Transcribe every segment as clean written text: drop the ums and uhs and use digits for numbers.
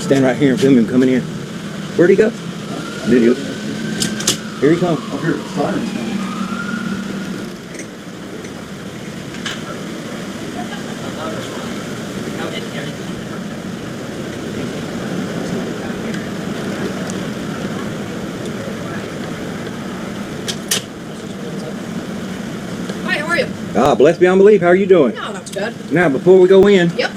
Stand right here and film him coming in. Where'd he go? Did he? Here he comes. Up here, fine. Hi, how are you? Ah, blessed beyond belief. How are you doing? No, not too bad. Now, before we go in, Yep.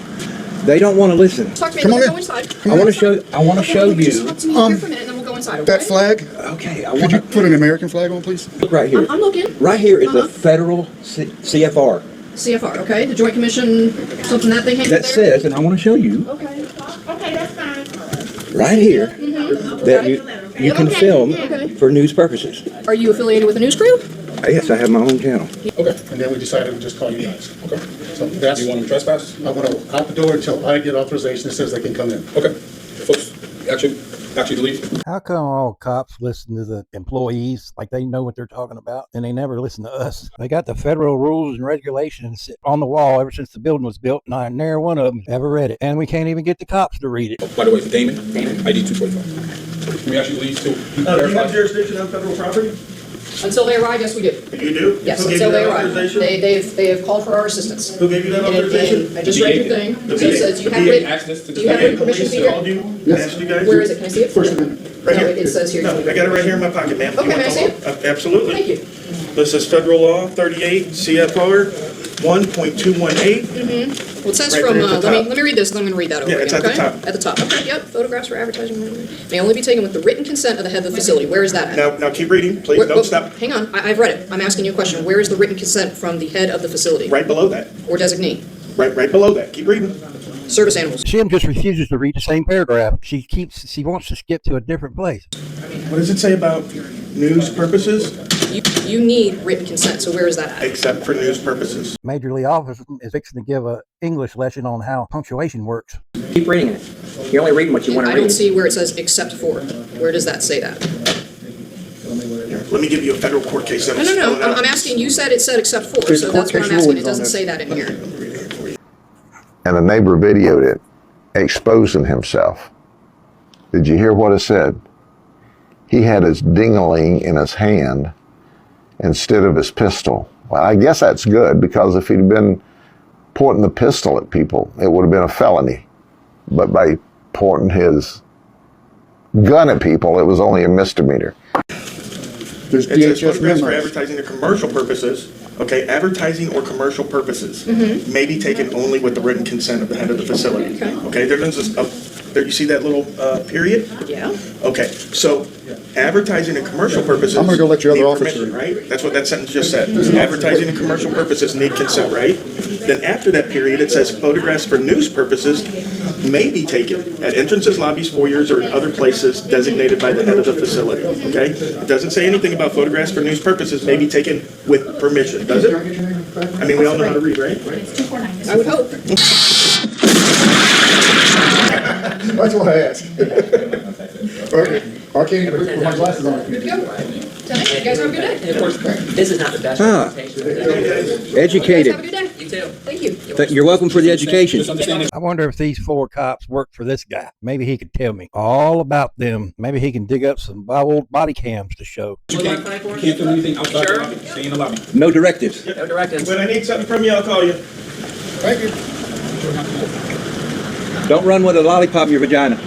they don't want to listen. Talk to me. Come on Let's in. go inside. I want to show. I want to show Let me just you. talk to me here for a minute, and then we'll go inside. Okay? That flag, Okay, I could want you to put an American flag on, please? look right here. I'm looking. Right here is the Uh-huh. federal CFR CFR. Okay. The Joint Commission. Something that thing hangs that there. says, and I want to show you Okay. Okay, that's fine. right here that you can film Okay. for news purposes. Are you affiliated with the news crew? Yes, I have my own channel. Okay, and then we decided to just call you guys. Okay. So that's, You want them trespass? I want to out the door until I get authorization that says they can come in. Okay. Folks, actually to leave. How come all cops listen to the employees like they know what they're talking about and they never listen to us? They got the federal rules and regulations on the wall ever since the building was built, and never one of them ever read it. And we can't even get the cops to read it. Oh, by the way, for Damon, ID 245. Can we actually leave too? Do you have jurisdiction on federal property? Until they arrive, yes, we do. You do? Yes, Who gave until you they that arrive. authorization? They have called for our assistance. Who gave you that And authorization? I just read your thing. So it says you have VA written, Access to do you have the written permission to be Police called here? you, and asked you guys? Where is it? Can I see it? First Amendment. Right No, here. it says here. No, I got it right here in my pocket, ma'am. You Okay, want may I the see law? Absolutely. Thank you. This is federal law 38 CFR 1.218. Well, it says Right from, there at the let top. me read this, and I'm gonna read that over Yeah, again, it's at the okay? top. At the top, okay, yep, photographs for advertising may only be taken with the written consent of the head of the facility. Where is that at? Now keep reading, please, Where- don't stop. Hang on, I've read it. I'm asking you a question. Where is the written consent from the head of the facility? Right below that. Or designee? Right below that. Keep reading. Service animals. Shim just refuses to read the same paragraph. She wants to skip to a different place. What does it say about news purposes? You need written consent, so where is that at? Except for news purposes. Major League Office is fixing to give a English lesson on how punctuation works. Keep reading it. You're only reading what you want to I read. don't see where it says except for. Where does that say that? Here, let me give you a federal court case. No, no, no, I'm asking, you said it said except for, There's so court that's what case I'm asking. rulings It doesn't on say that in here. And a neighbor videoed it, exposing himself. Did you hear what it said? He had his ding-a-ling in his hand instead of his pistol. Well, I guess that's good, because if he'd been pointing the pistol at people, it would have been a felony. But by pointing his gun at people, it was only a misdemeanor. There's It says DHS photographs for memos. advertising or commercial purposes, okay, advertising or commercial purposes may be taken only with the written consent of the head of the facility. Okay. Okay, there's there, you see that little period? Yeah? Okay, so advertising and commercial purposes. I'm gonna go let your other need officer- permission, right? That's what that sentence just said. Advertising and commercial purposes need consent, right? Then after that period, it says photographs for news purposes may be taken at entrances, lobbies, foyers, or in other places designated by the head of the facility, okay? It doesn't say anything about photographs for news purposes may be taken with permission, does it? I mean, we all know how to read, right? I would hope. That's what I asked. Okay, I can't even put my glasses on. Good to go. Tonight, you guys have a good day. And of course, this is not the best Ah. presentation. You guys Educated. have a good day. You too. Thank you. You're welcome for the education. Misunderstanding. I wonder if these 4 cops work for this guy. Maybe he could tell me all about them. Maybe he can dig up some old body cams to show. You can't film anything outside the lobby. Stay in the lobby. No directives. No directives. When I need something from you, I'll call you. Thank you. Don't run with a lollipop in your vagina.